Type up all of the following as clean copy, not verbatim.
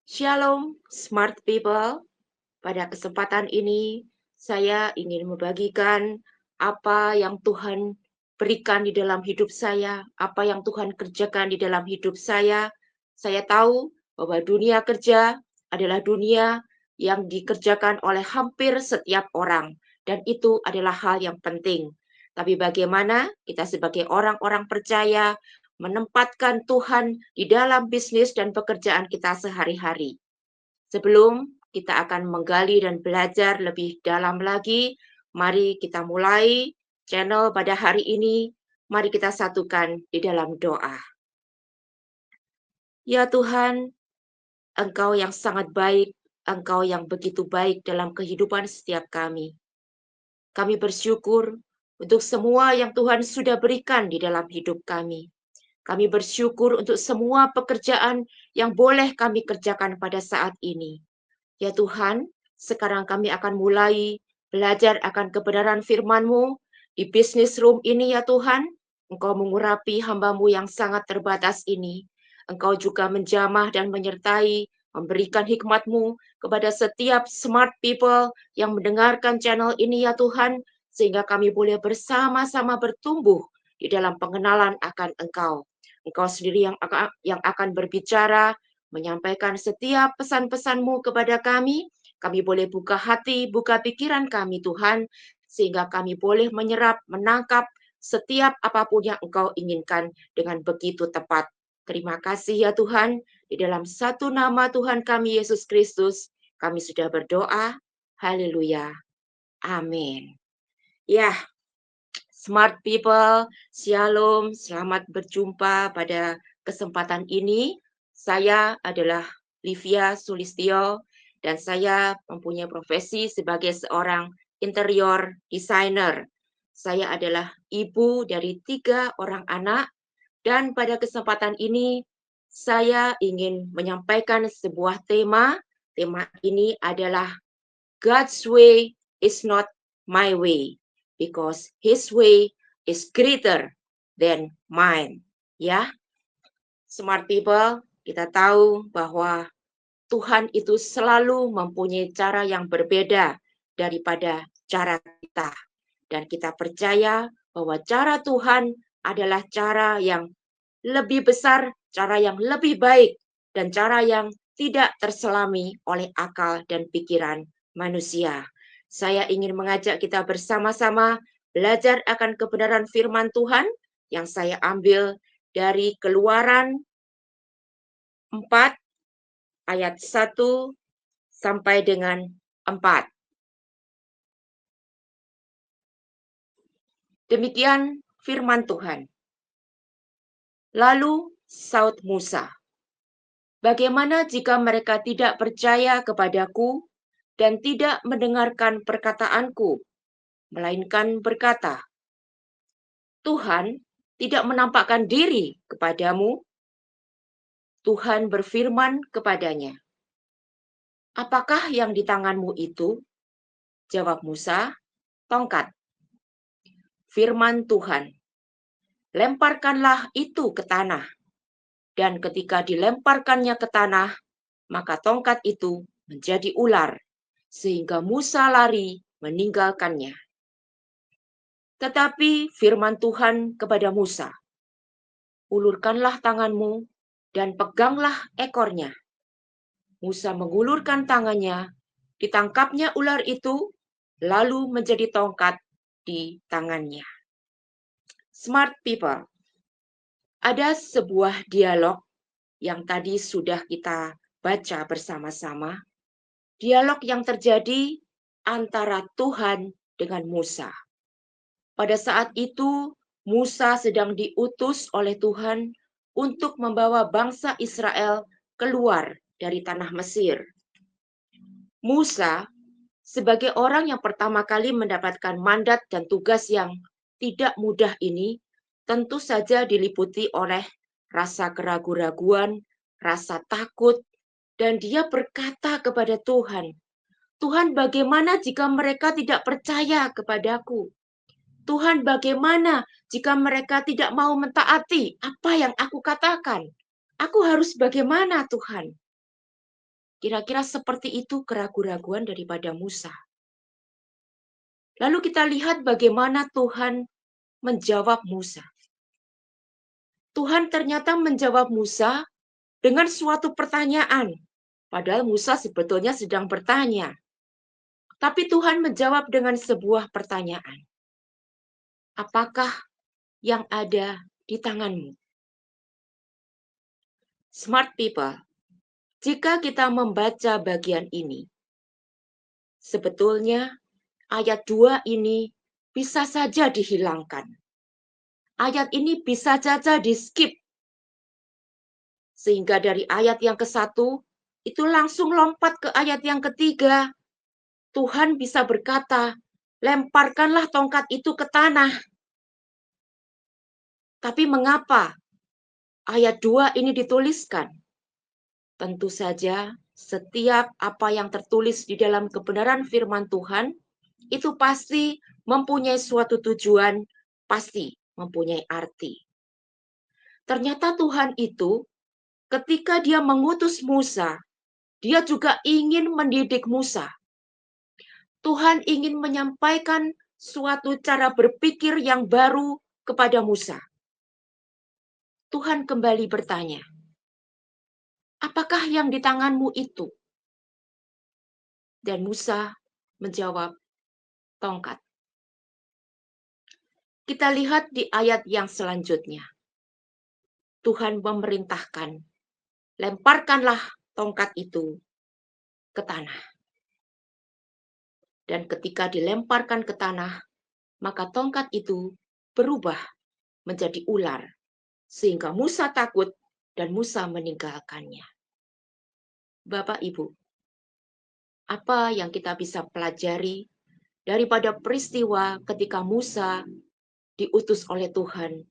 Shalom, smart people. Pada kesempatan ini, saya ingin membagikan apa yang Tuhan berikan di dalam hidup saya, apa yang Tuhan kerjakan di dalam hidup saya. Saya tahu bahwa dunia kerja adalah dunia yang dikerjakan oleh hampir setiap orang, dan itu adalah hal yang penting. Tapi bagaimana kita sebagai orang-orang percaya menempatkan Tuhan di dalam bisnis dan pekerjaan kita sehari-hari? Sebelum kita akan menggali dan belajar lebih dalam lagi, mari kita mulai channel pada hari ini. Mari kita satukan di dalam doa. Ya Tuhan, Engkau yang sangat baik, Engkau yang begitu baik dalam kehidupan setiap kami. Kami bersyukur untuk semua yang Tuhan sudah berikan di dalam hidup kami. Kami bersyukur untuk semua pekerjaan yang boleh kami kerjakan pada saat ini. Ya Tuhan, sekarang kami akan mulai belajar akan kebenaran firman-Mu di bisnis room ini ya Tuhan. Engkau mengurapi hamba-Mu yang sangat terbatas ini. Engkau juga menjamah dan menyertai, memberikan hikmat-Mu kepada setiap smart people yang mendengarkan channel ini ya Tuhan, sehingga kami boleh bersama-sama bertumbuh di dalam pengenalan akan Engkau. Engkau sendiri yang akan berbicara, menyampaikan setiap pesan-pesan-Mu kepada kami. Kami boleh buka hati, buka pikiran kami Tuhan, sehingga kami boleh menyerap, menangkap setiap apapun yang Engkau inginkan dengan begitu tepat. Terima kasih ya Tuhan, di dalam satu nama Tuhan kami Yesus Kristus, kami sudah berdoa. Haleluya. Amin. Ya, smart people, shalom, selamat berjumpa pada kesempatan ini. Saya adalah Livia Soelistyo dan saya mempunyai profesi sebagai seorang interior designer. Saya adalah ibu dari 3 orang anak dan pada kesempatan ini saya ingin menyampaikan sebuah tema. Tema ini adalah God's way is not my way because his way is greater than mine. Ya, smart people, kita tahu bahwa Tuhan itu selalu mempunyai cara yang berbeda daripada cara kita. Dan kita percaya bahwa cara Tuhan adalah cara yang lebih besar, cara yang lebih baik, dan cara yang tidak terselami oleh akal dan pikiran manusia. Saya ingin mengajak kita bersama-sama belajar akan kebenaran firman Tuhan yang saya ambil dari Keluaran 4 ayat 1 sampai dengan 4. Demikian firman Tuhan. Lalu saud Musa, bagaimana jika mereka tidak percaya kepadaku dan tidak mendengarkan perkataanku, melainkan berkata, Tuhan tidak menampakkan diri kepadamu? Tuhan berfirman kepadanya, apakah yang di tanganmu itu? Jawab Musa, tongkat. Firman Tuhan, lemparkanlah itu ke tanah. Dan ketika dilemparkannya ke tanah, maka tongkat itu menjadi ular, sehingga Musa lari meninggalkannya. Tetapi firman Tuhan kepada Musa, ulurkanlah tanganmu dan peganglah ekornya. Musa mengulurkan tangannya, ditangkapnya ular itu, lalu menjadi tongkat di tangannya. Smart people, ada sebuah dialog yang tadi sudah kita baca bersama-sama. Dialog yang terjadi antara Tuhan dengan Musa. Pada saat itu, Musa sedang diutus oleh Tuhan untuk membawa bangsa Israel keluar dari tanah Mesir. Musa, sebagai orang yang pertama kali mendapatkan mandat dan tugas yang tidak mudah ini, tentu saja diliputi oleh rasa keraguan-raguan, rasa takut, dan dia berkata kepada Tuhan, Tuhan, bagaimana jika mereka tidak percaya kepadaku? Tuhan, bagaimana jika mereka tidak mau mentaati apa yang aku katakan? Aku harus bagaimana, Tuhan? Kira-kira seperti itu keraguan-raguan daripada Musa. Lalu kita lihat bagaimana Tuhan menjawab Musa. Tuhan ternyata menjawab Musa dengan suatu pertanyaan. Padahal Musa sebetulnya sedang bertanya. Tapi Tuhan menjawab dengan sebuah pertanyaan. Apakah yang ada di tanganmu? Smart people, jika kita membaca bagian ini, sebetulnya ayat 2 ini bisa saja dihilangkan. Ayat ini bisa saja di-skip. Sehingga dari ayat yang ke-1, itu langsung lompat ke ayat yang ketiga. Tuhan bisa berkata, lemparkanlah tongkat itu ke tanah. Tapi mengapa ayat 2 ini dituliskan? Tentu saja setiap apa yang tertulis di dalam kebenaran firman Tuhan, itu pasti mempunyai suatu tujuan, pasti mempunyai arti. Ternyata Tuhan itu ketika dia mengutus Musa, dia juga ingin mendidik Musa. Tuhan ingin menyampaikan suatu cara berpikir yang baru kepada Musa. Tuhan kembali bertanya, apakah yang di tanganmu itu? Dan Musa menjawab, tongkat. Kita lihat di ayat yang selanjutnya. Tuhan memerintahkan, lemparkanlah tongkat itu ke tanah. Dan ketika dilemparkan ke tanah, maka tongkat itu berubah menjadi ular. Sehingga Musa takut dan Musa meninggalkannya. Bapak Ibu, apa yang kita bisa pelajari daripada peristiwa ketika Musa diutus oleh Tuhan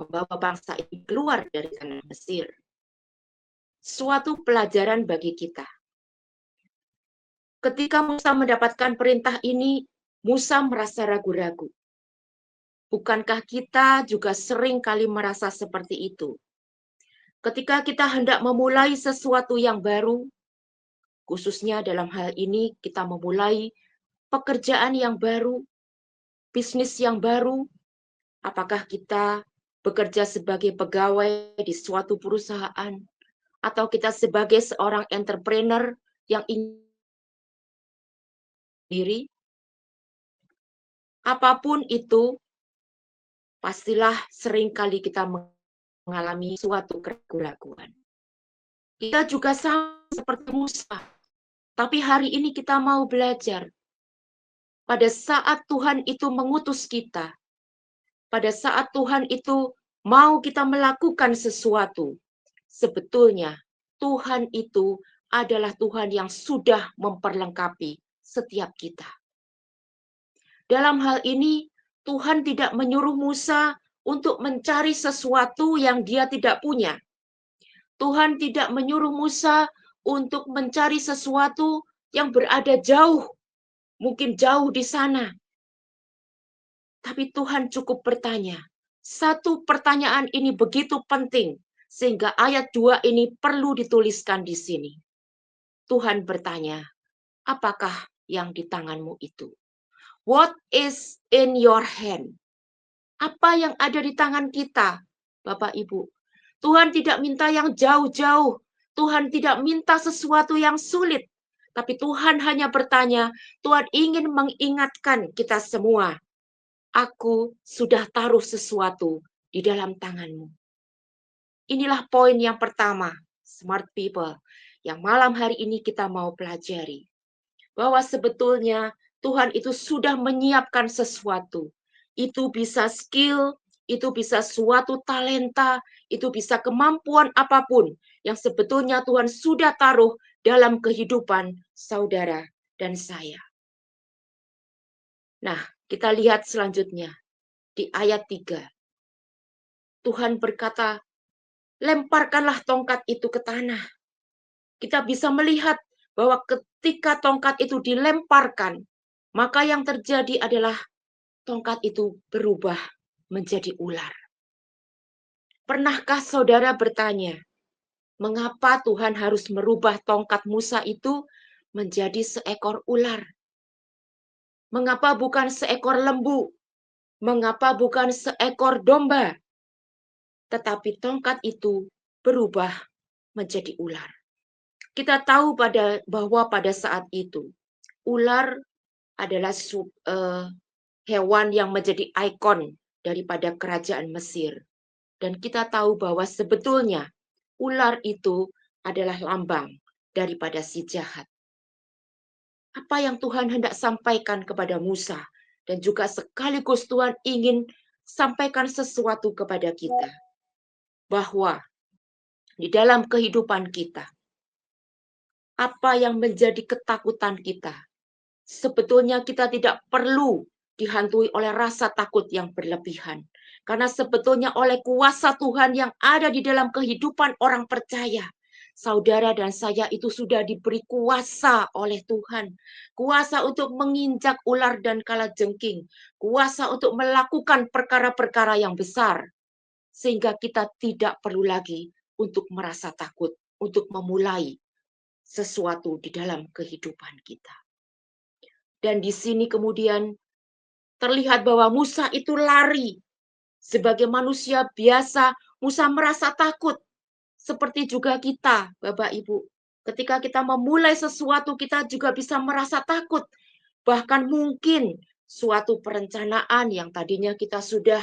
membawa bangsa ini keluar dari tanah Mesir? Suatu pelajaran bagi kita. Ketika Musa mendapatkan perintah ini, Musa merasa ragu-ragu. Bukankah kita juga sering kali merasa seperti itu? Ketika kita hendak memulai sesuatu yang baru, khususnya dalam hal ini kita memulai pekerjaan yang baru, bisnis yang baru, apakah kita bekerja sebagai pegawai di suatu perusahaan, atau kita sebagai seorang entrepreneur yang ingin diri, apapun itu, pastilah seringkali kita mengalami suatu keraguan. Kita juga sama seperti Musa, tapi hari ini kita mau belajar. Pada saat Tuhan itu mengutus kita, pada saat Tuhan itu mau kita melakukan sesuatu, sebetulnya Tuhan itu adalah Tuhan yang sudah memperlengkapi setiap kita. Dalam hal ini, Tuhan tidak menyuruh Musa untuk mencari sesuatu yang dia tidak punya. Tuhan tidak menyuruh Musa untuk mencari sesuatu yang berada jauh, mungkin jauh di sana. Tapi Tuhan cukup bertanya. Satu pertanyaan ini begitu penting, sehingga ayat 2 ini perlu dituliskan di sini. Tuhan bertanya, apakah yang di tanganmu itu? What is in your hand? Apa yang ada di tangan kita, Bapak Ibu? Tuhan tidak minta yang jauh-jauh. Tuhan tidak minta sesuatu yang sulit. Tapi Tuhan hanya bertanya, Tuhan ingin mengingatkan kita semua. Aku sudah taruh sesuatu di dalam tanganmu. Inilah poin yang pertama, smart people, yang malam hari ini kita mau pelajari. Bahwa sebetulnya Tuhan itu sudah menyiapkan sesuatu. Itu bisa skill, itu bisa suatu talenta, itu bisa kemampuan apapun yang sebetulnya Tuhan sudah taruh dalam kehidupan saudara dan saya. Nah, kita lihat selanjutnya di ayat 3. Tuhan berkata, lemparkanlah tongkat itu ke tanah. Kita bisa melihat bahwa ketika tongkat itu dilemparkan, maka yang terjadi adalah tongkat itu berubah menjadi ular. Pernahkah saudara bertanya, Mengapa Tuhan harus merubah tongkat Musa itu menjadi seekor ular? Mengapa bukan seekor lembu? Mengapa bukan seekor domba? Tetapi tongkat itu berubah menjadi ular. Kita tahu bahwa pada saat itu ular adalah hewan yang menjadi ikon daripada kerajaan Mesir. Dan kita tahu bahwa sebetulnya ular itu adalah lambang daripada si jahat. Apa yang Tuhan hendak sampaikan kepada Musa dan juga sekaligus Tuhan ingin sampaikan sesuatu kepada kita. Bahwa di dalam kehidupan kita, apa yang menjadi ketakutan kita, sebetulnya kita tidak perlu dihantui oleh rasa takut yang berlebihan. Karena sebetulnya oleh kuasa Tuhan yang ada di dalam kehidupan orang percaya, saudara dan saya itu sudah diberi kuasa oleh Tuhan. Kuasa untuk menginjak ular dan kalajengking. Kuasa untuk melakukan perkara-perkara yang besar. Sehingga kita tidak perlu lagi untuk merasa takut, untuk memulai sesuatu di dalam kehidupan kita. Dan di sini kemudian terlihat bahwa Musa itu lari. Sebagai manusia biasa, Musa merasa takut. Seperti juga kita, Bapak Ibu. Ketika kita memulai sesuatu, kita juga bisa merasa takut. Bahkan mungkin suatu perencanaan yang tadinya kita sudah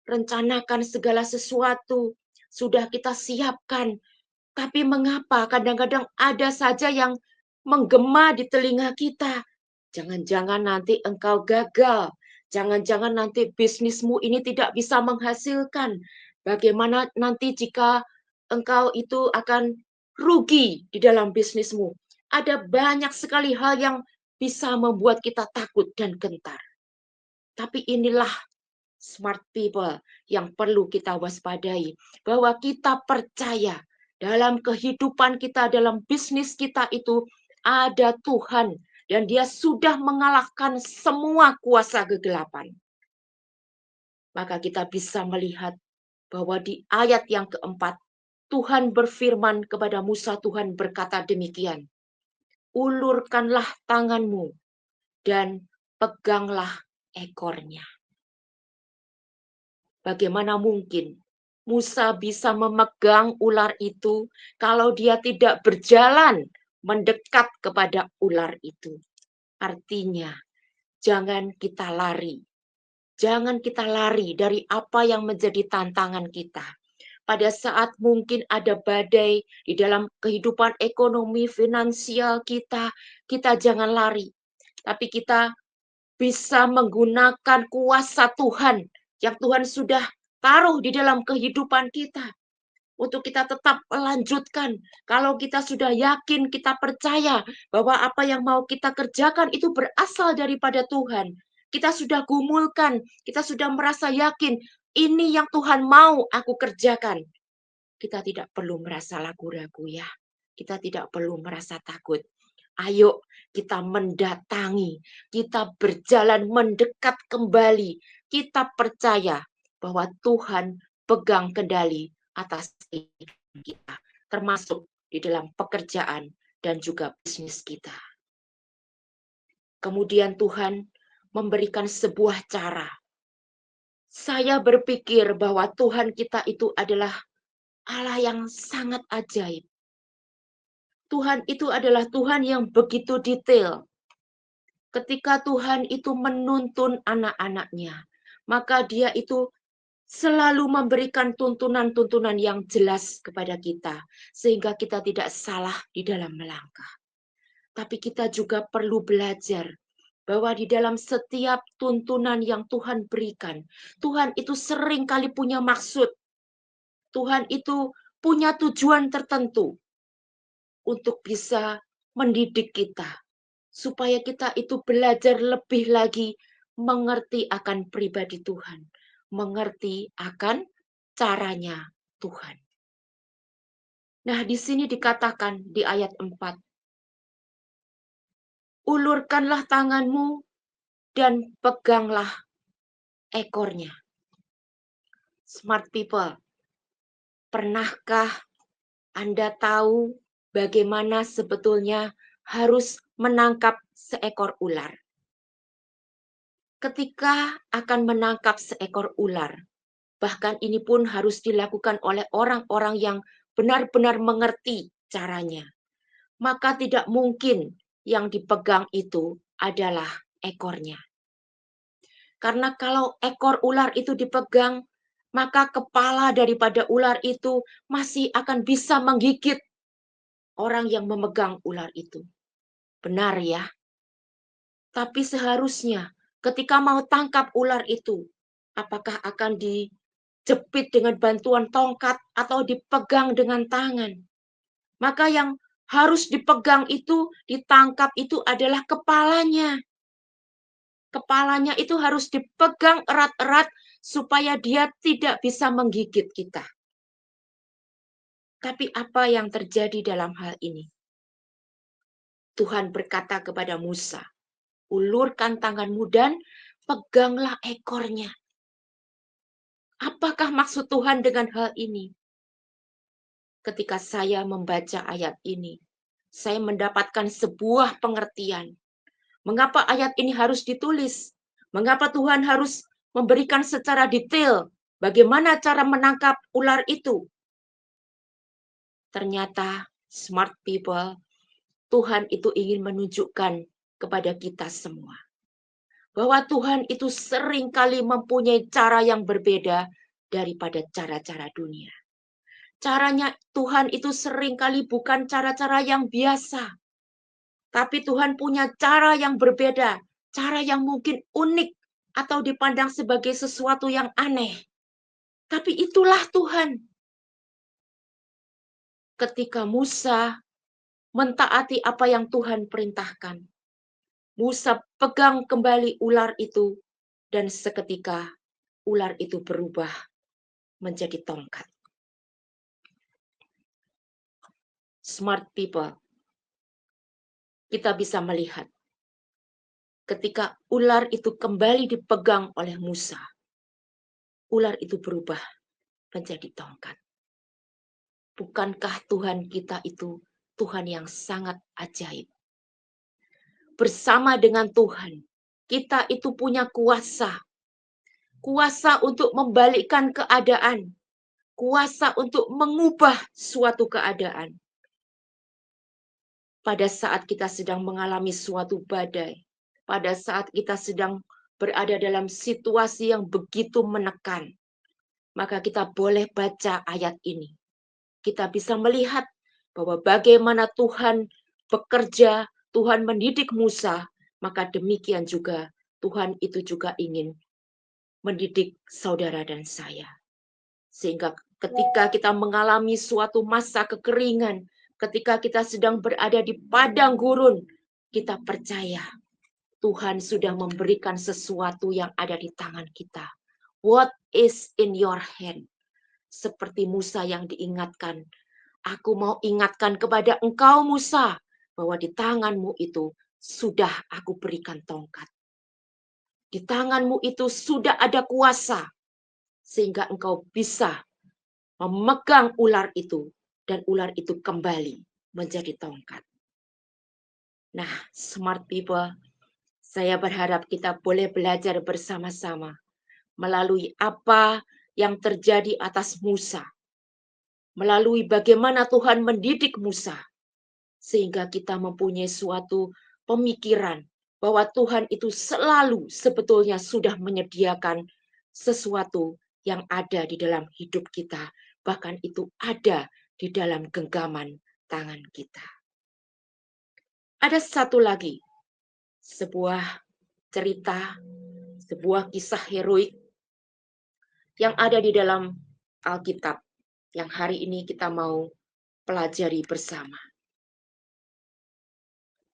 rencanakan segala sesuatu, sudah kita siapkan. Tapi mengapa kadang-kadang ada saja yang menggema di telinga kita? Jangan-jangan nanti engkau gagal. Jangan-jangan nanti bisnismu ini tidak bisa menghasilkan. Bagaimana nanti jika engkau itu akan rugi di dalam bisnismu? Ada banyak sekali hal yang bisa membuat kita takut dan gentar. Tapi inilah smart people yang perlu kita waspadai. Bahwa kita percaya dalam kehidupan kita, dalam bisnis kita itu ada Tuhan. Dan dia sudah mengalahkan semua kuasa kegelapan. Maka kita bisa melihat bahwa di ayat yang keempat, Tuhan berfirman kepada Musa, Tuhan berkata demikian. Ulurkanlah tanganmu dan peganglah ekornya. Bagaimana mungkin Musa bisa memegang ular itu kalau dia tidak berjalan mendekat kepada ular itu? Artinya, jangan kita lari. Jangan kita lari dari apa yang menjadi tantangan kita. Pada saat mungkin ada badai di dalam kehidupan ekonomi finansial kita, kita jangan lari. Tapi kita bisa menggunakan kuasa Tuhan yang Tuhan sudah taruh di dalam kehidupan kita. Untuk kita tetap melanjutkan. Kalau kita sudah yakin, kita percaya bahwa apa yang mau kita kerjakan itu berasal daripada Tuhan. Kita sudah gumulkan, kita sudah merasa yakin, ini yang Tuhan mau aku kerjakan. Kita tidak perlu merasa ragu-ragu ya. Kita tidak perlu merasa takut. Ayo kita mendatangi, kita berjalan mendekat kembali. Kita percaya bahwa Tuhan pegang kendali atas kehidupan kita, termasuk di dalam pekerjaan dan juga bisnis kita. Kemudian Tuhan memberikan sebuah cara. Saya berpikir bahwa Tuhan kita itu adalah Allah yang sangat ajaib. Tuhan itu adalah Tuhan yang begitu detail. Ketika Tuhan itu menuntun anak-anaknya, maka dia itu selalu memberikan tuntunan-tuntunan yang jelas kepada kita, sehingga kita tidak salah di dalam melangkah. Tapi kita juga perlu belajar bahwa di dalam setiap tuntunan yang Tuhan berikan, Tuhan itu sering kali punya maksud. Tuhan itu punya tujuan tertentu untuk bisa mendidik kita, supaya kita itu belajar lebih lagi mengerti akan pribadi Tuhan, mengerti akan caranya Tuhan. Nah, di sini dikatakan di ayat 4, ulurkanlah tanganmu dan peganglah ekornya. Smart people, pernahkah Anda tahu bagaimana sebetulnya harus menangkap seekor ular. Ketika akan menangkap seekor ular, bahkan ini pun harus dilakukan oleh orang-orang yang benar-benar mengerti caranya. Maka tidak mungkin yang dipegang itu adalah ekornya. Karena kalau ekor ular itu dipegang, maka kepala daripada ular itu masih akan bisa menggigit orang yang memegang ular itu. Benar ya? Tapi seharusnya ketika mau tangkap ular itu, apakah akan dijepit dengan bantuan tongkat atau dipegang dengan tangan? Maka yang harus dipegang itu, ditangkap itu adalah kepalanya. Kepalanya itu harus dipegang erat-erat supaya dia tidak bisa menggigit kita. Tapi apa yang terjadi dalam hal ini? Tuhan berkata kepada Musa, ulurkan tanganmu dan peganglah ekornya. Apakah maksud Tuhan dengan hal ini? Ketika saya membaca ayat ini, saya mendapatkan sebuah pengertian. Mengapa ayat ini harus ditulis? Mengapa Tuhan harus memberikan secara detail bagaimana cara menangkap ular itu? Ternyata smart people, Tuhan itu ingin menunjukkan kepada kita semua bahwa Tuhan itu seringkali mempunyai cara yang berbeda daripada cara-cara dunia. Caranya Tuhan itu seringkali bukan cara-cara yang biasa, tapi Tuhan punya cara yang berbeda, cara yang mungkin unik atau dipandang sebagai sesuatu yang aneh. Tapi itulah Tuhan. Ketika Musa mentaati apa yang Tuhan perintahkan, Musa pegang kembali ular itu, dan seketika ular itu berubah menjadi tongkat. Smart people, kita bisa melihat ketika ular itu kembali dipegang oleh Musa, ular itu berubah menjadi tongkat. Bukankah Tuhan kita itu Tuhan yang sangat ajaib? Bersama dengan Tuhan, kita itu punya kuasa. Kuasa untuk membalikkan keadaan. Kuasa untuk mengubah suatu keadaan. Pada saat kita sedang mengalami suatu badai, pada saat kita sedang berada dalam situasi yang begitu menekan, maka kita boleh baca ayat ini. Kita bisa melihat bahwa bagaimana Tuhan bekerja, Tuhan mendidik Musa, maka demikian juga Tuhan itu juga ingin mendidik saudara dan saya. Sehingga ketika kita mengalami suatu masa kekeringan, ketika kita sedang berada di padang gurun, kita percaya Tuhan sudah memberikan sesuatu yang ada di tangan kita. What is in your hand? Seperti Musa yang diingatkan, aku mau ingatkan kepada engkau Musa, bahwa di tanganmu itu sudah aku berikan tongkat. Di tanganmu itu sudah ada kuasa, sehingga engkau bisa memegang ular itu, dan ular itu kembali menjadi tongkat. Nah, smart people, saya berharap kita boleh belajar bersama-sama melalui apa yang terjadi atas Musa, melalui bagaimana Tuhan mendidik Musa, sehingga kita mempunyai suatu pemikiran bahwa Tuhan itu selalu sebetulnya sudah menyediakan sesuatu yang ada di dalam hidup kita, bahkan itu ada di dalam genggaman tangan kita. Ada satu lagi, sebuah cerita, sebuah kisah heroik yang ada di dalam Alkitab yang hari ini kita mau pelajari bersama.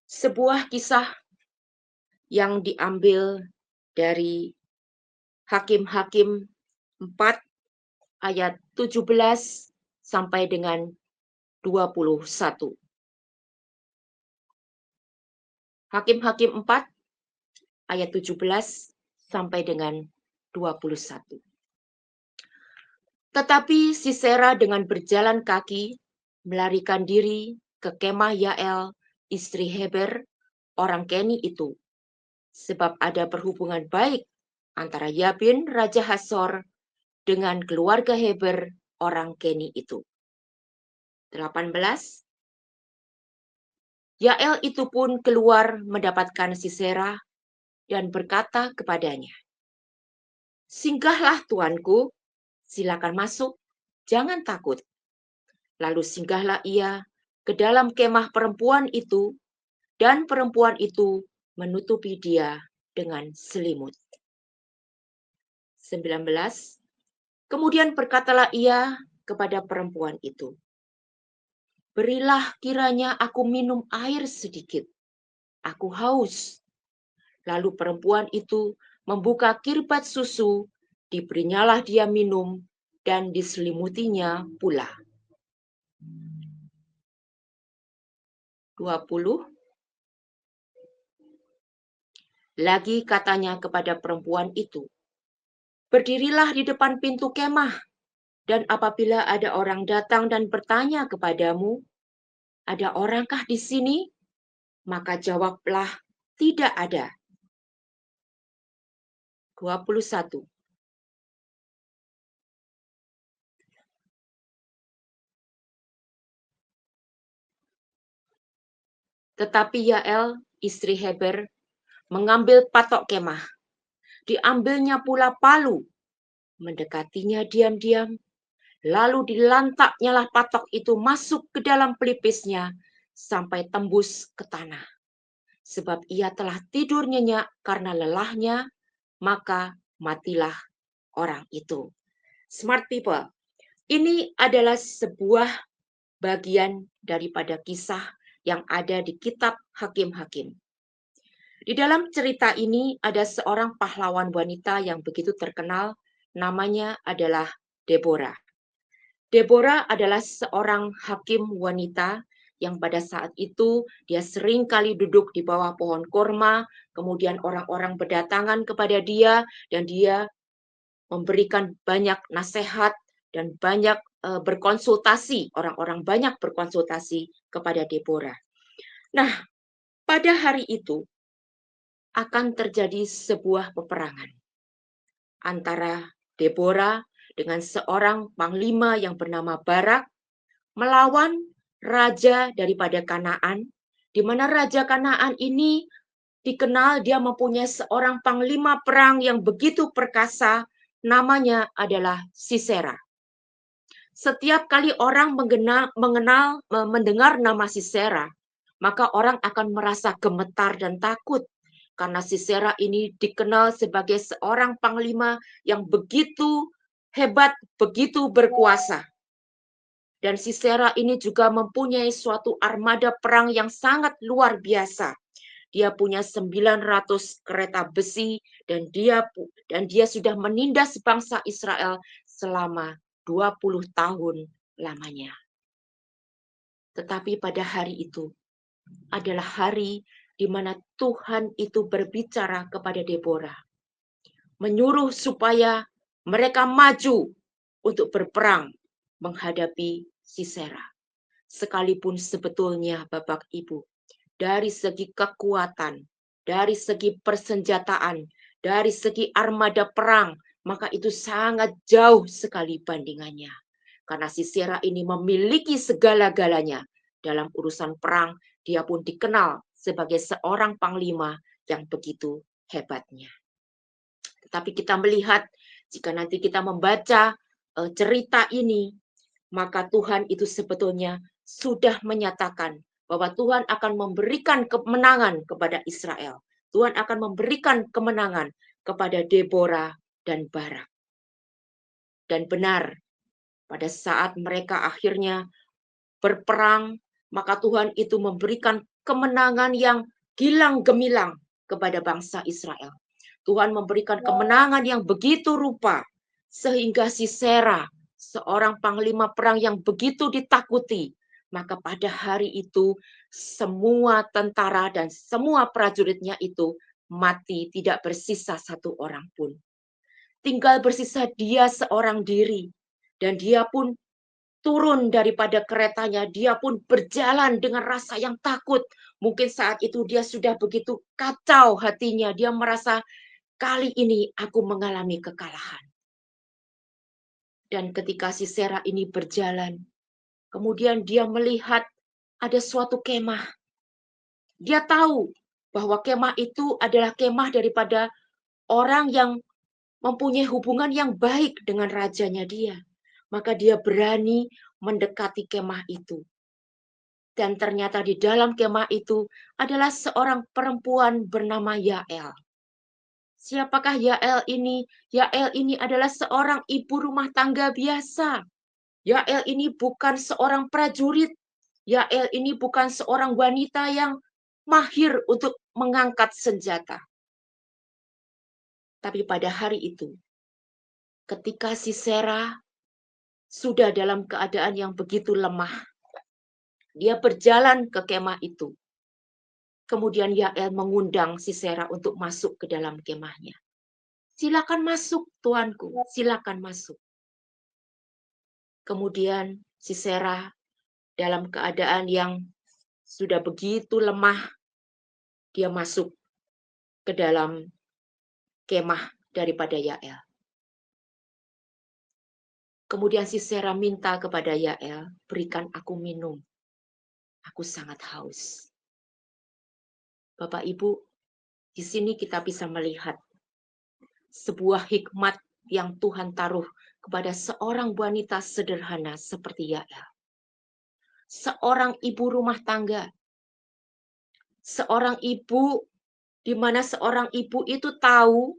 Sebuah kisah yang diambil dari Hakim-Hakim 4 ayat 17 sampai dengan 21. Hakim-Hakim 4 ayat 17 sampai dengan 21. Tetapi Sisera dengan berjalan kaki melarikan diri ke kemah Yael, istri Heber, orang Keni itu, sebab ada perhubungan baik antara Yabin, Raja Hasor, dengan keluarga Heber, orang Keni itu. 18. Yael itu pun keluar mendapatkan Sisera dan berkata kepadanya, "Singgahlah tuanku, silakan masuk, jangan takut." Lalu singgahlah ia ke dalam kemah perempuan itu, dan perempuan itu menutupi dia dengan selimut. 19. Kemudian berkatalah ia kepada perempuan itu, "Berilah kiranya aku minum air sedikit, aku haus." Lalu perempuan itu membuka kirbat susu, diberinyalah dia minum, dan diselimutinya pula. 20. Lagi katanya kepada perempuan itu, "Berdirilah di depan pintu kemah, dan apabila ada orang datang dan bertanya kepadamu, 'Ada orangkah di sini?' maka jawablah, 'Tidak ada.'" 21. Tetapi Yael, istri Heber, mengambil patok kemah. Diambilnya pula palu, mendekatinya diam-diam, lalu dilantaknyalah patok itu masuk ke dalam pelipisnya sampai tembus ke tanah. Sebab ia telah tidur nyenyak karena lelahnya, maka matilah orang itu. Smart people, ini adalah sebuah bagian daripada kisah yang ada di kitab Hakim-Hakim. Di dalam cerita ini ada seorang pahlawan wanita yang begitu terkenal, namanya adalah Deborah. Deborah adalah seorang hakim wanita yang pada saat itu dia sering kali duduk di bawah pohon korma, kemudian orang-orang berdatangan kepada dia dan dia memberikan banyak nasihat dan banyak berkonsultasi, orang-orang banyak berkonsultasi kepada Deborah. Nah, pada hari itu akan terjadi sebuah peperangan antara Deborah dengan seorang panglima yang bernama Barak melawan raja daripada Kanaan, di mana raja Kanaan ini dikenal dia mempunyai seorang panglima perang yang begitu perkasa, namanya adalah Sisera. Setiap kali orang mendengar nama Sisera, maka orang akan merasa gemetar dan takut. Karena Sisera ini dikenal sebagai seorang panglima yang begitu hebat, begitu berkuasa. Dan Sisera ini juga mempunyai suatu armada perang yang sangat luar biasa. Dia punya 900 kereta besi dan dia sudah menindas bangsa Israel selama 20 tahun lamanya. Tetapi pada hari itu adalah hari di mana Tuhan itu berbicara kepada Deborah, menyuruh supaya mereka maju untuk berperang menghadapi Sisera. Sekalipun sebetulnya Bapak Ibu, dari segi kekuatan, dari segi persenjataan, dari segi armada perang, maka itu sangat jauh sekali bandingannya. Karena Sisera ini memiliki segala-galanya. Dalam urusan perang, dia pun dikenal sebagai seorang panglima yang begitu hebatnya. Tetapi kita melihat, jika nanti kita membaca cerita ini, maka Tuhan itu sebetulnya sudah menyatakan bahwa Tuhan akan memberikan kemenangan kepada Israel. Tuhan akan memberikan kemenangan kepada Deborah dan Barak. Dan benar, pada saat mereka akhirnya berperang, maka Tuhan itu memberikan kemenangan yang gilang gemilang kepada bangsa Israel. Tuhan memberikan kemenangan yang begitu rupa, sehingga Sisera, seorang panglima perang yang begitu ditakuti, maka pada hari itu semua tentara dan semua prajuritnya itu mati, tidak bersisa satu orang pun. Tinggal bersisa dia seorang diri, dan dia pun turun daripada keretanya. Dia pun berjalan dengan rasa yang takut. Mungkin saat itu dia sudah begitu kacau hatinya. Dia merasa, kali ini aku mengalami kekalahan. Dan ketika Sisera ini berjalan, kemudian dia melihat ada suatu kemah. Dia tahu bahwa kemah itu adalah kemah daripada orang yang mempunyai hubungan yang baik dengan rajanya dia. Maka dia berani mendekati kemah itu. Dan ternyata di dalam kemah itu adalah seorang perempuan bernama Yael. Siapakah Yael ini? Yael ini adalah seorang ibu rumah tangga biasa. Yael ini bukan seorang prajurit. Yael ini bukan seorang wanita yang mahir untuk mengangkat senjata. Tapi pada hari itu, ketika Sisera sudah dalam keadaan yang begitu lemah, dia berjalan ke kemah itu. Kemudian Yael mengundang Sisera untuk masuk ke dalam kemahnya. Silakan masuk, tuanku, silakan masuk. Kemudian Sisera dalam keadaan yang sudah begitu lemah, dia masuk ke dalam kemah daripada Yael. Kemudian Sisera minta kepada Yael, berikan aku minum. Aku sangat haus. Bapak Ibu, di sini kita bisa melihat sebuah hikmat yang Tuhan taruh kepada seorang wanita sederhana seperti Yael. Seorang ibu rumah tangga. Seorang ibu, di mana seorang ibu itu tahu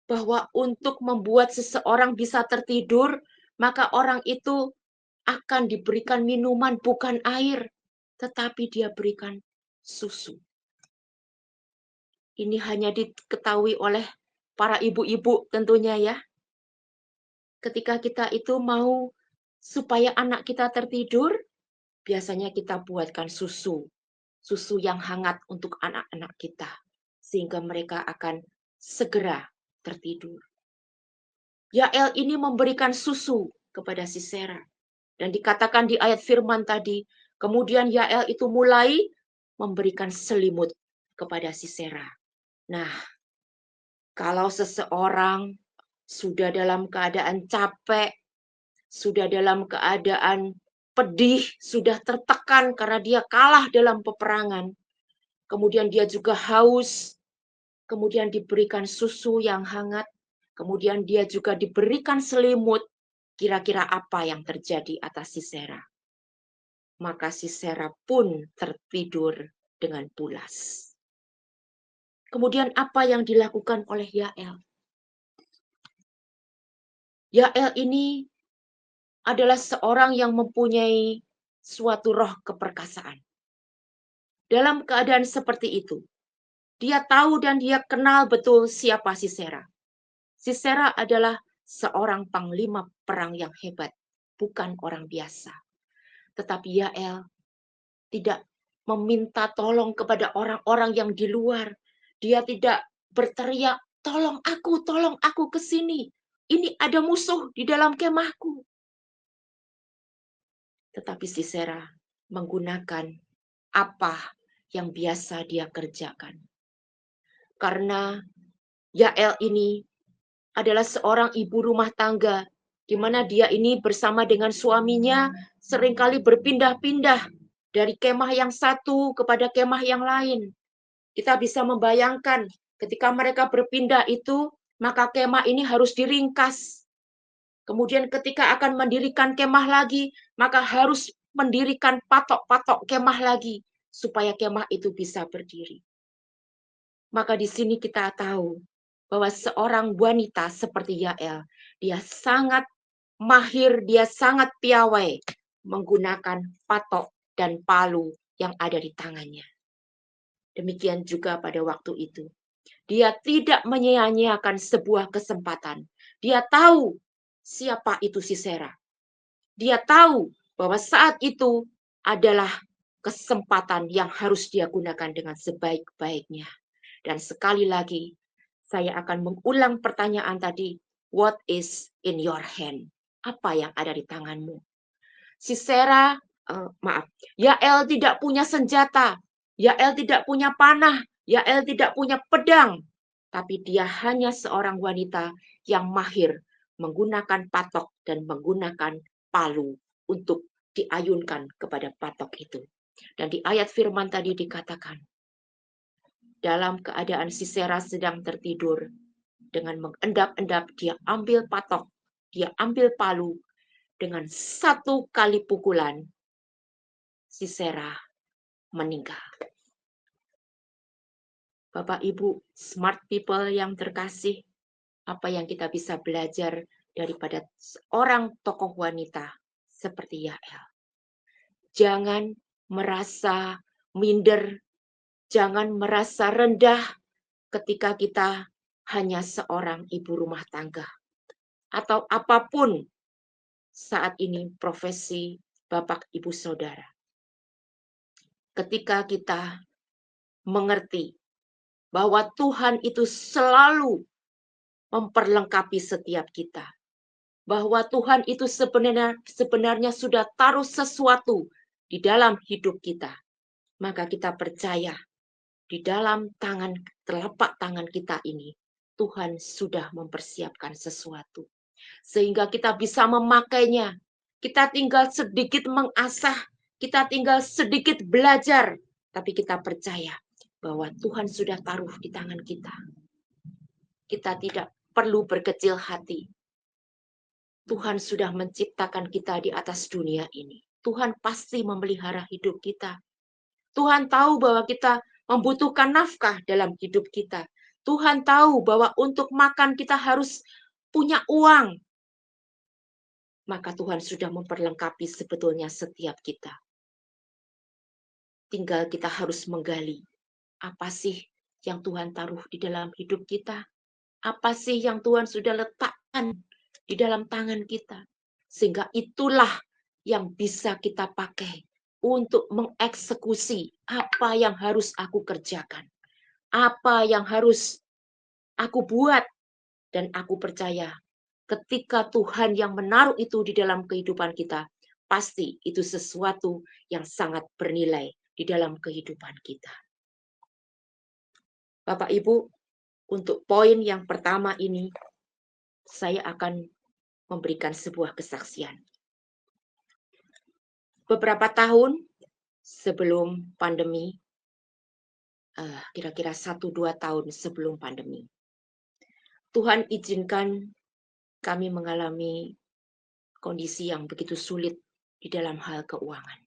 bahwa untuk membuat seseorang bisa tertidur, maka orang itu akan diberikan minuman bukan air, tetapi dia berikan susu. Ini hanya diketahui oleh para ibu-ibu tentunya ya. Ketika kita itu mau supaya anak kita tertidur, biasanya kita buatkan susu. Susu yang hangat untuk anak-anak kita. Sehingga mereka akan segera tertidur. Yael ini memberikan susu kepada Sisera. Dan dikatakan di ayat firman tadi, kemudian Yael itu mulai memberikan selimut kepada Sisera. Nah, kalau seseorang sudah dalam keadaan capek, sudah dalam keadaan pedih, sudah tertekan karena dia kalah dalam peperangan, kemudian dia juga haus, kemudian diberikan susu yang hangat, kemudian dia juga diberikan selimut, kira-kira apa yang terjadi atas Sisera? Maka Sisera pun tertidur dengan pulas. Kemudian apa yang dilakukan oleh Yael? Yael ini adalah seorang yang mempunyai suatu roh keperkasaan. Dalam keadaan seperti itu, dia tahu dan dia kenal betul siapa Sisera. Sisera adalah seorang panglima perang yang hebat, bukan orang biasa. Tetapi Yael tidak meminta tolong kepada orang-orang yang di luar. Dia tidak berteriak, tolong aku ke sini. Ini ada musuh di dalam kemahku. Tetapi Sisera menggunakan apa yang biasa dia kerjakan. Karena Yael ini adalah seorang ibu rumah tangga, di mana dia ini bersama dengan suaminya seringkali berpindah-pindah dari kemah yang satu kepada kemah yang lain. Kita bisa membayangkan ketika mereka berpindah itu, maka kemah ini harus diringkas. Kemudian ketika akan mendirikan kemah lagi, maka harus mendirikan patok-patok kemah lagi, supaya kemah itu bisa berdiri. Maka di sini kita tahu bahwa seorang wanita seperti Yael, dia sangat mahir, dia sangat piawai menggunakan patok dan palu yang ada di tangannya. Demikian juga pada waktu itu. Dia tidak menyia-nyiakan sebuah kesempatan. Dia tahu siapa itu Sisera. Dia tahu bahwa saat itu adalah kesempatan yang harus dia gunakan dengan sebaik-baiknya. Dan sekali lagi, saya akan mengulang pertanyaan tadi. What is in your hand? Apa yang ada di tanganmu? Sisera, Yael tidak punya senjata, Yael tidak punya panah, Yael tidak punya pedang, tapi dia hanya seorang wanita yang mahir menggunakan patok dan menggunakan palu untuk diayunkan kepada patok itu. Dan di ayat firman tadi dikatakan, dalam keadaan Sisera sedang tertidur, dengan mengendap-endap dia ambil patok, dia ambil palu, dengan satu kali pukulan, Sisera meninggal. Bapak Ibu, smart people yang terkasih, apa yang kita bisa belajar daripada seorang tokoh wanita seperti Yael? Jangan merasa minder, jangan merasa rendah ketika kita hanya seorang ibu rumah tangga. Atau apapun saat ini profesi Bapak Ibu Saudara. Ketika kita mengerti bahwa Tuhan itu selalu memperlengkapi setiap kita. Bahwa Tuhan itu sebenarnya sudah taruh sesuatu di dalam hidup kita. Maka kita percaya di dalam telapak tangan kita ini, Tuhan sudah mempersiapkan sesuatu. Sehingga kita bisa memakainya. Kita tinggal sedikit mengasah, kita tinggal sedikit belajar. Tapi kita percaya bahwa Tuhan sudah taruh di tangan kita. Kita tidak perlu berkecil hati. Tuhan sudah menciptakan kita di atas dunia ini. Tuhan pasti memelihara hidup kita. Tuhan tahu bahwa kita membutuhkan nafkah dalam hidup kita. Tuhan tahu bahwa untuk makan kita harus punya uang. Maka Tuhan sudah memperlengkapi sebetulnya setiap kita. Tinggal kita harus menggali. Apa sih yang Tuhan taruh di dalam hidup kita? Apa sih yang Tuhan sudah letakkan di dalam tangan kita? Sehingga itulah yang bisa kita pakai untuk mengeksekusi apa yang harus aku kerjakan. Apa yang harus aku buat. Dan aku percaya ketika Tuhan yang menaruh itu di dalam kehidupan kita, pasti itu sesuatu yang sangat bernilai di dalam kehidupan kita. Bapak Ibu, untuk poin yang pertama ini, saya akan memberikan sebuah kesaksian. Beberapa tahun sebelum pandemi, kira-kira 1-2 tahun sebelum pandemi, Tuhan izinkan kami mengalami kondisi yang begitu sulit di dalam hal keuangan.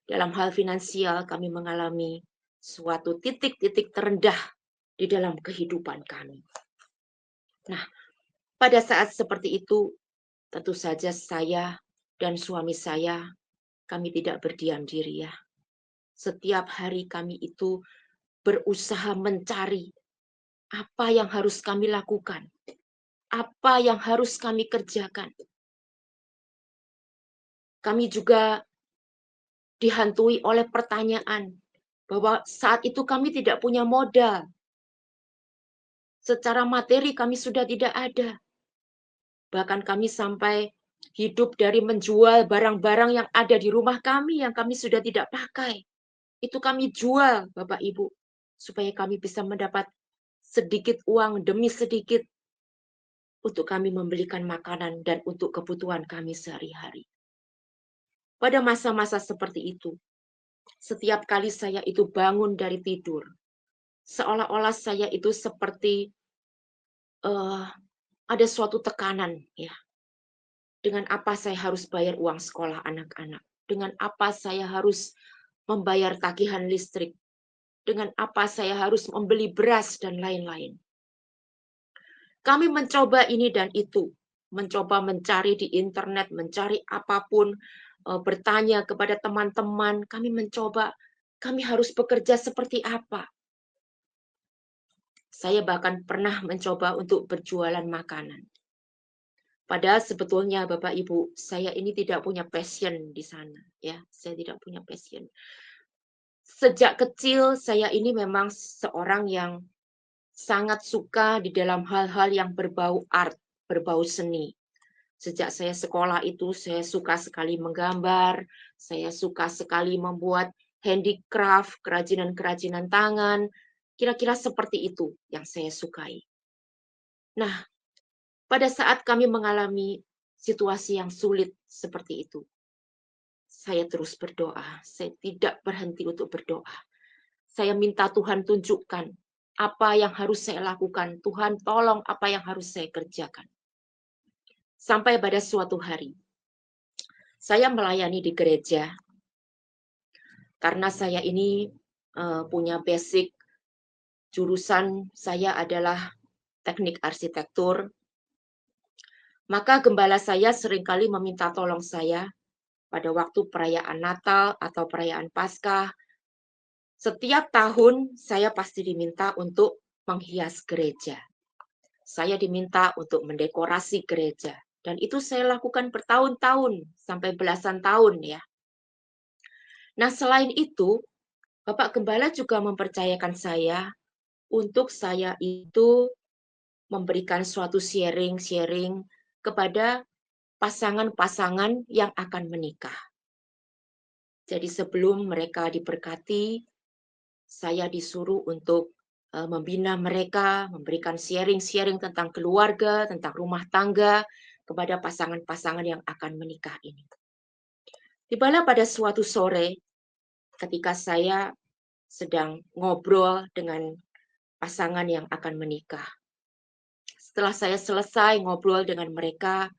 Dalam hal finansial kami mengalami suatu titik-titik terendah di dalam kehidupan kami. Nah, pada saat seperti itu, tentu saja saya dan suami saya, kami tidak berdiam diri ya. Setiap hari kami itu berusaha mencari apa yang harus kami lakukan, apa yang harus kami kerjakan. Kami juga dihantui oleh pertanyaan bahwa saat itu kami tidak punya modal. Secara materi kami sudah tidak ada. Bahkan kami sampai hidup dari menjual barang-barang yang ada di rumah kami yang kami sudah tidak pakai. Itu kami jual, Bapak Ibu, supaya kami bisa mendapat sedikit uang demi sedikit untuk kami membelikan makanan dan untuk kebutuhan kami sehari-hari. Pada masa-masa seperti itu, setiap kali saya itu bangun dari tidur, seolah-olah saya itu seperti ada suatu tekanan, ya. Dengan apa saya harus bayar uang sekolah anak-anak? Dengan apa saya harus membayar tagihan listrik? Dengan apa saya harus membeli beras dan lain-lain? Kami mencoba ini dan itu, mencoba mencari di internet, mencari apapun, bertanya kepada teman-teman, kami mencoba, kami harus bekerja seperti apa? Saya bahkan pernah mencoba untuk berjualan makanan. Padahal sebetulnya Bapak Ibu, saya ini tidak punya passion di sana, ya. Saya tidak punya passion. Sejak kecil saya ini memang seorang yang sangat suka di dalam hal-hal yang berbau art, berbau seni. Sejak saya sekolah itu saya suka sekali menggambar, saya suka sekali membuat handicraft, kerajinan-kerajinan tangan, kira-kira seperti itu yang saya sukai. Nah, pada saat kami mengalami situasi yang sulit seperti itu, saya terus berdoa, saya tidak berhenti untuk berdoa. Saya minta Tuhan tunjukkan apa yang harus saya lakukan, Tuhan tolong apa yang harus saya kerjakan. Sampai pada suatu hari, saya melayani di gereja, karena saya ini punya basic jurusan saya adalah teknik arsitektur, maka gembala saya seringkali meminta tolong saya pada waktu perayaan Natal atau perayaan Paskah. Setiap tahun saya pasti diminta untuk menghias gereja. Saya diminta untuk mendekorasi gereja. Dan itu saya lakukan bertahun-tahun, sampai belasan tahun ya. Nah, selain itu, Bapak Gembala juga mempercayakan saya untuk saya itu memberikan suatu sharing-sharing kepada pasangan-pasangan yang akan menikah. Jadi sebelum mereka diberkati, saya disuruh untuk membina mereka, memberikan sharing-sharing tentang keluarga, tentang rumah tangga kepada pasangan-pasangan yang akan menikah ini. Tibalah pada suatu sore ketika saya sedang ngobrol dengan pasangan yang akan menikah. Setelah saya selesai ngobrol dengan mereka,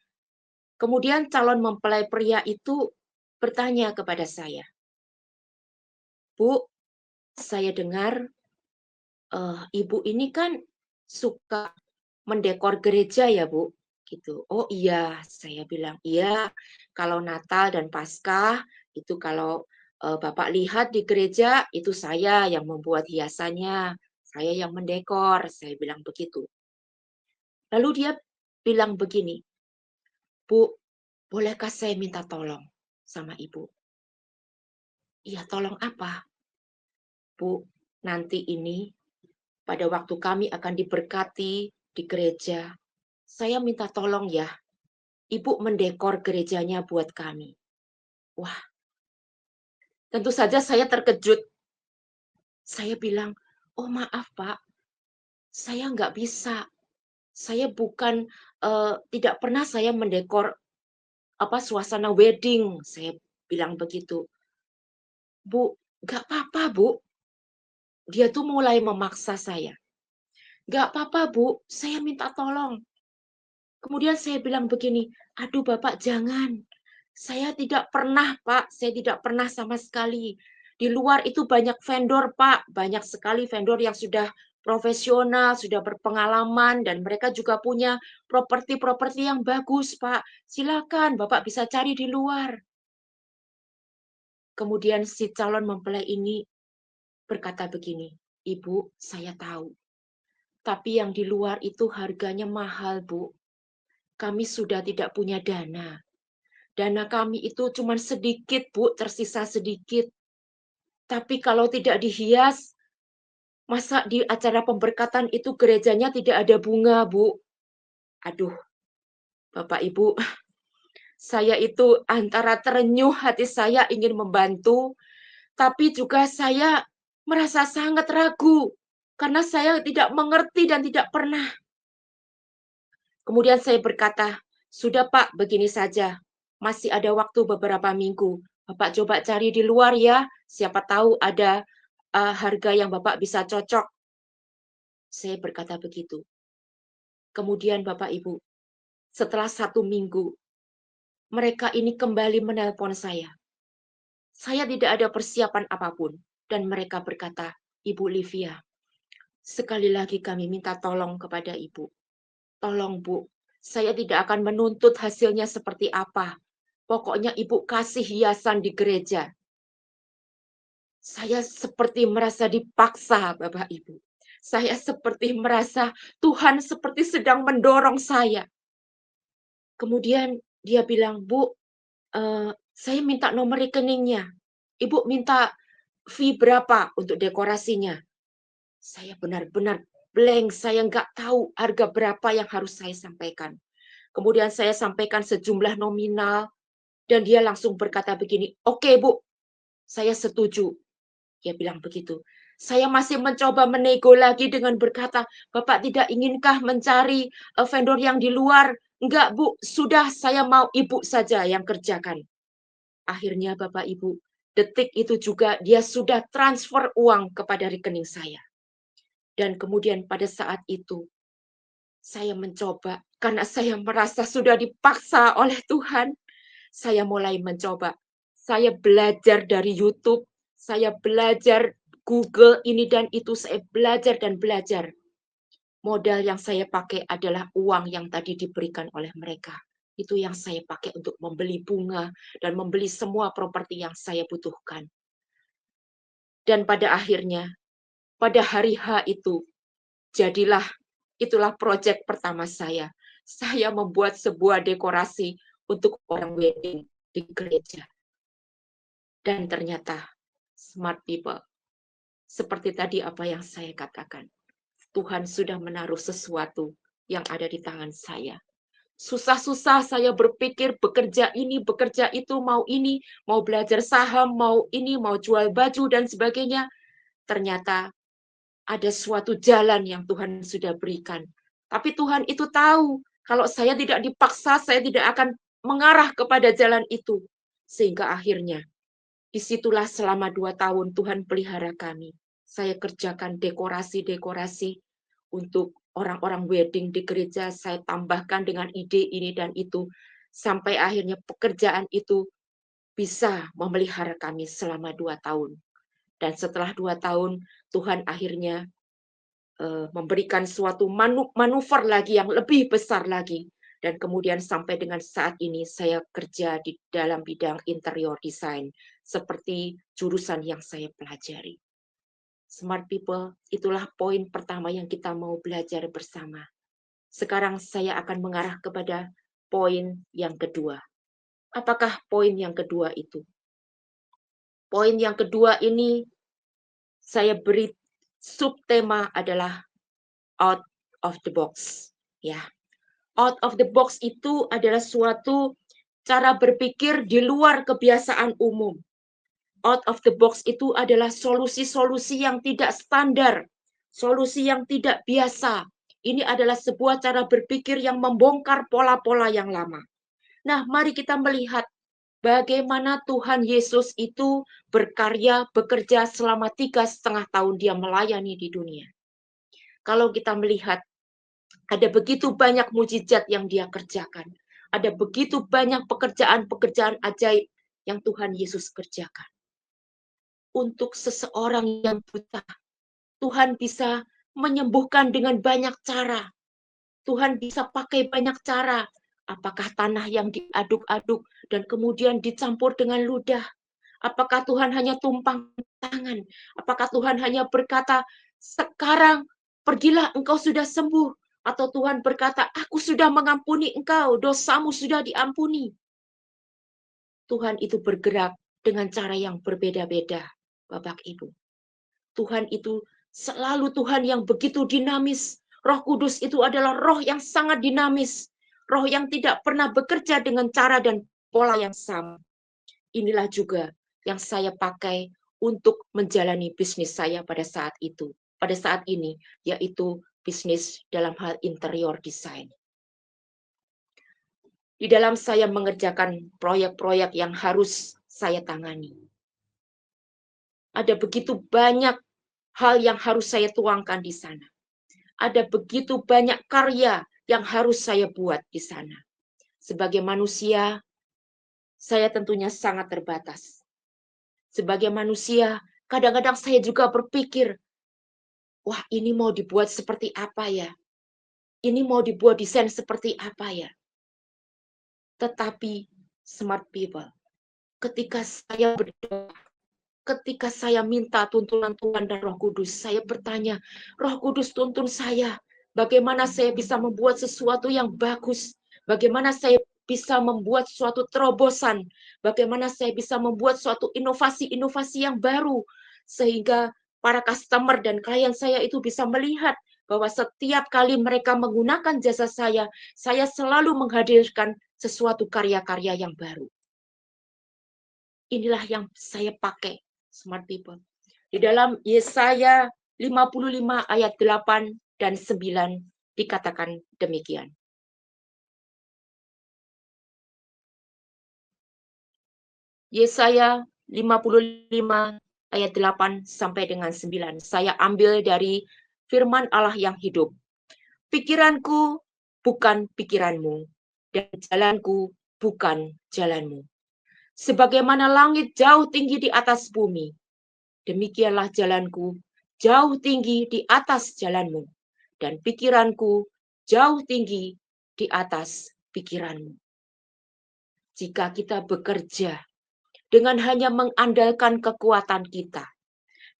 kemudian calon mempelai pria itu bertanya kepada saya, "Bu, saya dengar ibu ini kan suka mendekor gereja ya, Bu?" Gitu. "Oh iya," saya bilang, "iya, kalau Natal dan Paskah itu kalau Bapak lihat di gereja itu saya yang membuat hiasannya, saya yang mendekor," saya bilang begitu. Lalu dia bilang begini, "Bu, bolehkah saya minta tolong sama Ibu?" "Iya, tolong apa?" "Bu, nanti ini pada waktu kami akan diberkati di gereja, saya minta tolong ya, Ibu mendekor gerejanya buat kami." Wah, tentu saja saya terkejut. Saya bilang, "Oh maaf Pak, saya nggak bisa. Saya bukan, tidak pernah saya mendekor suasana wedding," saya bilang begitu. "Bu, nggak apa-apa Bu." Dia tuh mulai memaksa saya. "Nggak apa-apa Bu, saya minta tolong." Kemudian saya bilang begini, "Aduh Bapak jangan. Saya tidak pernah Pak, saya tidak pernah sama sekali. Di luar itu banyak vendor Pak, banyak sekali vendor yang sudah profesional, sudah berpengalaman, dan mereka juga punya properti-properti yang bagus Pak. Silakan Bapak bisa cari di luar." Kemudian si calon mempelai ini berkata begini, "Ibu, saya tahu. Tapi yang di luar itu harganya mahal, Bu. Kami sudah tidak punya dana. Dana kami itu cuma sedikit, Bu, tersisa sedikit. Tapi kalau tidak dihias, masa di acara pemberkatan itu gerejanya tidak ada bunga, Bu?" Aduh, Bapak Ibu, saya itu antara terenyuh hati saya ingin membantu, tapi juga saya merasa sangat ragu karena saya tidak mengerti dan tidak pernah. Kemudian saya berkata, "Sudah Pak, begini saja. Masih ada waktu beberapa minggu. Bapak coba cari di luar ya. Siapa tahu ada harga yang Bapak bisa cocok." Saya berkata begitu. Kemudian Bapak Ibu, setelah 1 minggu, mereka ini kembali menelpon saya. Saya tidak ada persiapan apapun. Dan mereka berkata, "Ibu Livia, sekali lagi kami minta tolong kepada Ibu. Tolong Bu, saya tidak akan menuntut hasilnya seperti apa. Pokoknya Ibu kasih hiasan di gereja." Saya seperti merasa dipaksa, Bapak Ibu. Saya seperti merasa Tuhan seperti sedang mendorong saya. Kemudian dia bilang, "Bu, saya minta nomor rekeningnya. Ibu minta fee berapa untuk dekorasinya?" Saya benar-benar blank, saya nggak tahu harga berapa yang harus saya sampaikan. Kemudian saya sampaikan sejumlah nominal, dan dia langsung berkata begini, "Oke, Bu, saya setuju." Dia bilang begitu. Saya masih mencoba menego lagi dengan berkata, "Bapak tidak inginkah mencari vendor yang di luar?" "Enggak, Bu, sudah saya mau Ibu saja yang kerjakan." Akhirnya Bapak Ibu, detik itu juga dia sudah transfer uang kepada rekening saya. Dan kemudian pada saat itu, saya mencoba karena saya merasa sudah dipaksa oleh Tuhan. Saya mulai mencoba. Saya belajar dari YouTube, saya belajar Google ini dan itu, saya belajar dan belajar. Modal yang saya pakai adalah uang yang tadi diberikan oleh mereka. Itu yang saya pakai untuk membeli bunga dan membeli semua properti yang saya butuhkan. Dan pada akhirnya, pada hari H itu, jadilah itulah proyek pertama saya. Saya membuat sebuah dekorasi untuk orang wedding di gereja. Dan ternyata, smart people, seperti tadi apa yang saya katakan, Tuhan sudah menaruh sesuatu yang ada di tangan saya. Susah-susah saya berpikir bekerja ini, bekerja itu, mau belajar saham, mau ini, mau jual baju dan sebagainya. Ternyata ada suatu jalan yang Tuhan sudah berikan. Tapi Tuhan itu tahu, kalau saya tidak dipaksa, saya tidak akan mengarah kepada jalan itu. Sehingga akhirnya, disitulah selama 2 tahun Tuhan pelihara kami. Saya kerjakan dekorasi-dekorasi untuk orang-orang wedding di gereja. Saya tambahkan dengan ide ini dan itu. Sampai akhirnya pekerjaan itu bisa memelihara kami selama 2 tahun. Dan setelah 2 tahun, Tuhan akhirnya memberikan suatu manuver lagi yang lebih besar lagi. Dan kemudian sampai dengan saat ini saya kerja di dalam bidang interior design seperti jurusan yang saya pelajari. Smart people, itulah poin pertama yang kita mau belajar bersama. Sekarang saya akan mengarah kepada poin yang kedua. Apakah poin yang kedua itu? Poin yang kedua ini saya beri subtema adalah out of the box. Ya, out of the box itu adalah suatu cara berpikir di luar kebiasaan umum. Out of the box itu adalah solusi-solusi yang tidak standar, solusi yang tidak biasa. Ini adalah sebuah cara berpikir yang membongkar pola-pola yang lama. Nah, mari kita melihat bagaimana Tuhan Yesus itu berkarya, bekerja selama 3,5 tahun dia melayani di dunia. Kalau kita melihat ada begitu banyak mujizat yang dia kerjakan. Ada begitu banyak pekerjaan-pekerjaan ajaib yang Tuhan Yesus kerjakan. Untuk seseorang yang buta, Tuhan bisa menyembuhkan dengan banyak cara. Tuhan bisa pakai banyak cara. Apakah tanah yang diaduk-aduk dan kemudian dicampur dengan ludah? Apakah Tuhan hanya tumpang tangan? Apakah Tuhan hanya berkata, sekarang pergilah engkau sudah sembuh? Atau Tuhan berkata, aku sudah mengampuni engkau, dosamu sudah diampuni. Tuhan itu bergerak dengan cara yang berbeda-beda, Bapak Ibu. Tuhan itu selalu Tuhan yang begitu dinamis. Roh Kudus itu adalah roh yang sangat dinamis. Roh yang tidak pernah bekerja dengan cara dan pola yang sama. Inilah juga yang saya pakai untuk menjalani bisnis saya pada saat itu. Pada saat ini, yaitu bisnis dalam hal interior design. Di dalam saya mengerjakan proyek-proyek yang harus saya tangani. Ada begitu banyak hal yang harus saya tuangkan di sana. Ada begitu banyak karya yang harus saya buat di sana. Sebagai manusia, saya tentunya sangat terbatas. Sebagai manusia, kadang-kadang saya juga berpikir, wah ini mau dibuat seperti apa ya? Ini mau dibuat desain seperti apa ya? Tetapi, smart people, ketika saya berdoa, ketika saya minta tuntunan Tuhan dan Roh Kudus, saya bertanya, Roh Kudus tuntun saya, bagaimana saya bisa membuat sesuatu yang bagus, bagaimana saya bisa membuat suatu terobosan, bagaimana saya bisa membuat suatu inovasi-inovasi yang baru, sehingga para customer dan klien saya itu bisa melihat bahwa setiap kali mereka menggunakan jasa saya selalu menghadirkan sesuatu karya-karya yang baru. Inilah yang saya pakai, smart people. Di dalam Yesaya 55 ayat 8 dan 9 dikatakan demikian. Yesaya 55 ayat 8 sampai dengan 9. Saya ambil dari firman Allah yang hidup. Pikiranku bukan pikiranmu, dan jalanku bukan jalanmu. Sebagaimana langit jauh tinggi di atas bumi, demikianlah jalanku jauh tinggi di atas jalanmu, dan pikiranku jauh tinggi di atas pikiranmu. Jika kita bekerja dengan hanya mengandalkan kekuatan kita,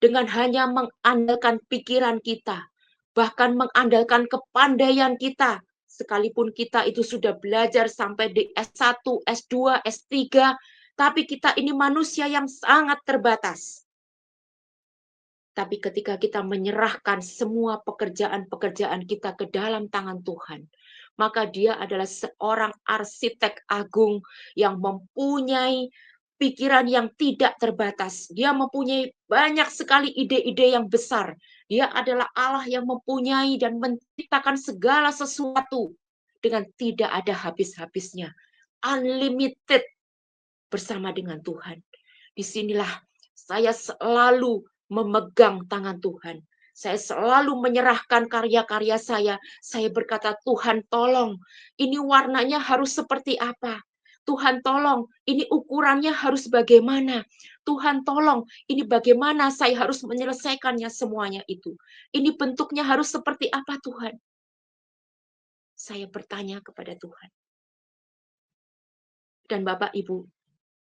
dengan hanya mengandalkan pikiran kita, bahkan mengandalkan kepandaian kita, sekalipun kita itu sudah belajar sampai di S1, S2, S3, tapi kita ini manusia yang sangat terbatas. Tapi ketika kita menyerahkan semua pekerjaan-pekerjaan kita ke dalam tangan Tuhan, maka Dia adalah seorang arsitek agung yang mempunyai pikiran yang tidak terbatas. Dia mempunyai banyak sekali ide-ide yang besar. Dia adalah Allah yang mempunyai dan menciptakan segala sesuatu dengan tidak ada habis-habisnya. Unlimited bersama dengan Tuhan. Disinilah saya selalu memegang tangan Tuhan. Saya selalu menyerahkan karya-karya saya. Saya berkata, Tuhan tolong, ini warnanya harus seperti apa? Tuhan tolong, ini ukurannya harus bagaimana? Tuhan tolong, ini bagaimana saya harus menyelesaikannya semuanya itu? Ini bentuknya harus seperti apa Tuhan? Saya bertanya kepada Tuhan. Dan Bapak Ibu,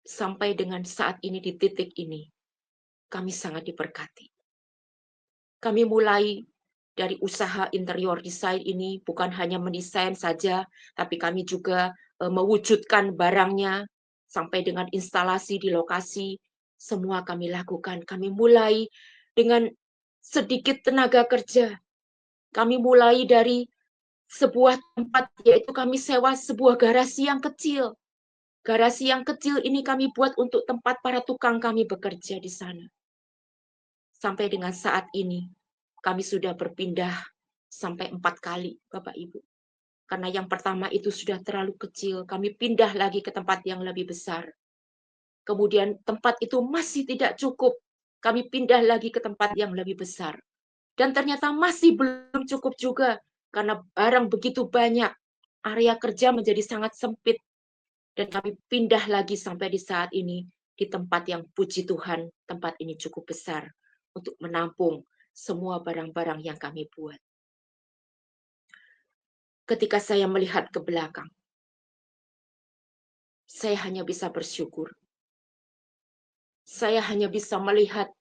sampai dengan saat ini di titik ini, kami sangat diberkati. Kami mulai dari usaha interior design ini bukan hanya mendesain saja, tapi kami juga mewujudkan barangnya sampai dengan instalasi di lokasi. Semua kami lakukan. Kami mulai dengan sedikit tenaga kerja. Kami mulai dari sebuah tempat, yaitu kami sewa sebuah garasi yang kecil. Garasi yang kecil ini kami buat untuk tempat para tukang kami bekerja di sana. Sampai dengan saat ini, kami sudah berpindah sampai 4 kali, Bapak Ibu. Karena yang pertama itu sudah terlalu kecil, kami pindah lagi ke tempat yang lebih besar. Kemudian tempat itu masih tidak cukup, kami pindah lagi ke tempat yang lebih besar. Dan ternyata masih belum cukup juga, karena barang begitu banyak, area kerja menjadi sangat sempit. Dan kami pindah lagi sampai di saat ini, di tempat yang puji Tuhan, tempat ini cukup besar untuk menampung semua barang-barang yang kami buat. Ketika saya melihat ke belakang, saya hanya bisa bersyukur. Saya hanya bisa melihat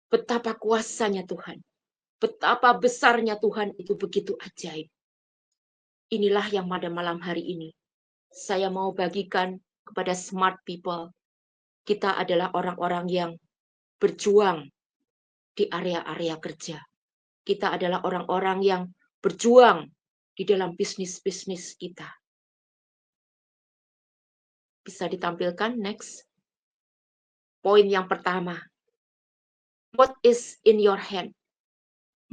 betapa kuasanya Tuhan. Betapa besarnya Tuhan itu begitu ajaib. Inilah yang pada malam hari ini saya mau bagikan kepada smart people. Kita adalah orang-orang yang berjuang di area-area kerja. Kita adalah orang-orang yang berjuang di dalam bisnis-bisnis kita. Bisa ditampilkan next. Poin yang pertama. What is in your hand?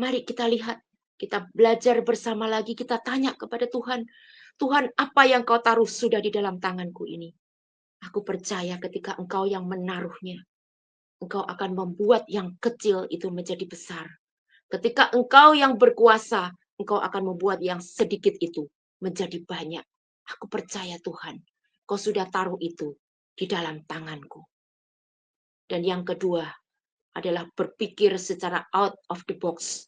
Mari kita lihat. Kita belajar bersama lagi. Kita tanya kepada Tuhan. Tuhan, apa yang kau taruh sudah di dalam tanganku ini? Aku percaya ketika engkau yang menaruhnya, engkau akan membuat yang kecil itu menjadi besar. Ketika engkau yang berkuasa, engkau akan membuat yang sedikit itu menjadi banyak. Aku percaya Tuhan, kau sudah taruh itu di dalam tanganku. Dan yang kedua adalah berpikir secara out of the box.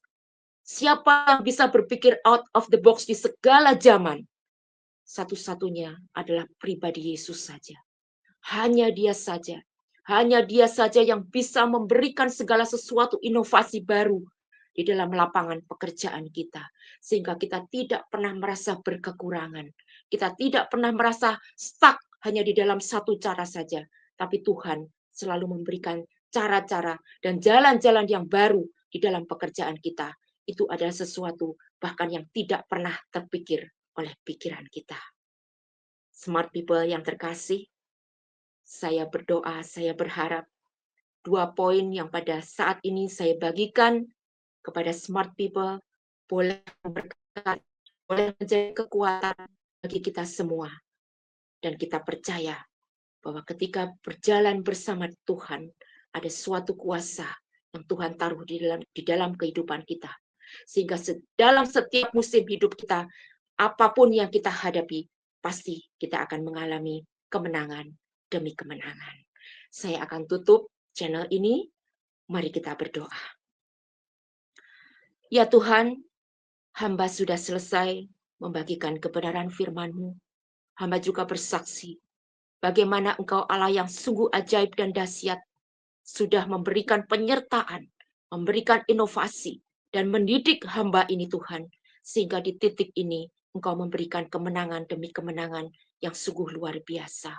Siapa yang bisa berpikir out of the box di segala zaman? Satu-satunya adalah pribadi Yesus saja. Hanya Dia saja. Hanya Dia saja yang bisa memberikan segala sesuatu inovasi baru di dalam lapangan pekerjaan kita. Sehingga kita tidak pernah merasa berkekurangan. Kita tidak pernah merasa stuck hanya di dalam satu cara saja. Tapi Tuhan selalu memberikan cara-cara dan jalan-jalan yang baru di dalam pekerjaan kita. itu adalah sesuatu bahkan yang tidak pernah terpikir oleh pikiran kita. Smart people yang terkasih, saya berdoa, saya berharap 2 poin yang pada saat ini saya bagikan kepada smart people boleh berkat, boleh menjadi kekuatan bagi kita semua. Dan kita percaya bahwa ketika berjalan bersama Tuhan, ada suatu kuasa yang Tuhan taruh di dalam kehidupan kita. Sehingga dalam setiap musim hidup kita, apapun yang kita hadapi, pasti kita akan mengalami kemenangan demi kemenangan. Saya akan tutup channel ini. Mari kita berdoa. Ya Tuhan, hamba sudah selesai membagikan kebenaran firman-Mu. Hamba juga bersaksi bagaimana Engkau Allah yang sungguh ajaib dan dahsyat sudah memberikan penyertaan, memberikan inovasi, dan mendidik hamba ini Tuhan. Sehingga di titik ini Engkau memberikan kemenangan demi kemenangan yang sungguh luar biasa.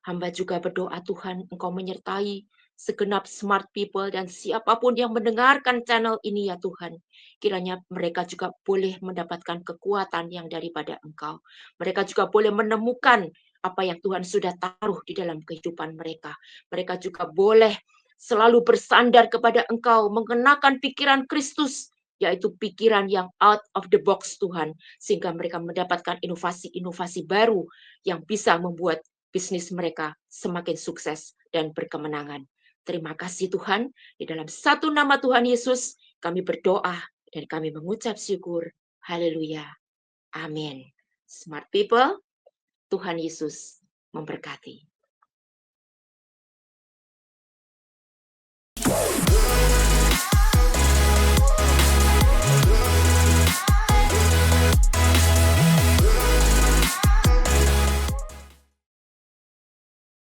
Hamba juga berdoa Tuhan, Engkau menyertai segenap smart people dan siapapun yang mendengarkan channel ini ya Tuhan. Kiranya mereka juga boleh mendapatkan kekuatan yang daripada Engkau. Mereka juga boleh menemukan apa yang Tuhan sudah taruh di dalam kehidupan mereka. Mereka juga boleh selalu bersandar kepada Engkau, mengenakan pikiran Kristus, yaitu pikiran yang out of the box Tuhan. Sehingga mereka mendapatkan inovasi-inovasi baru yang bisa membuat bisnis mereka semakin sukses dan berkemenangan. Terima kasih Tuhan, di dalam satu nama Tuhan Yesus, kami berdoa dan kami mengucap syukur. Haleluya. Amin. Smart people, Tuhan Yesus memberkati.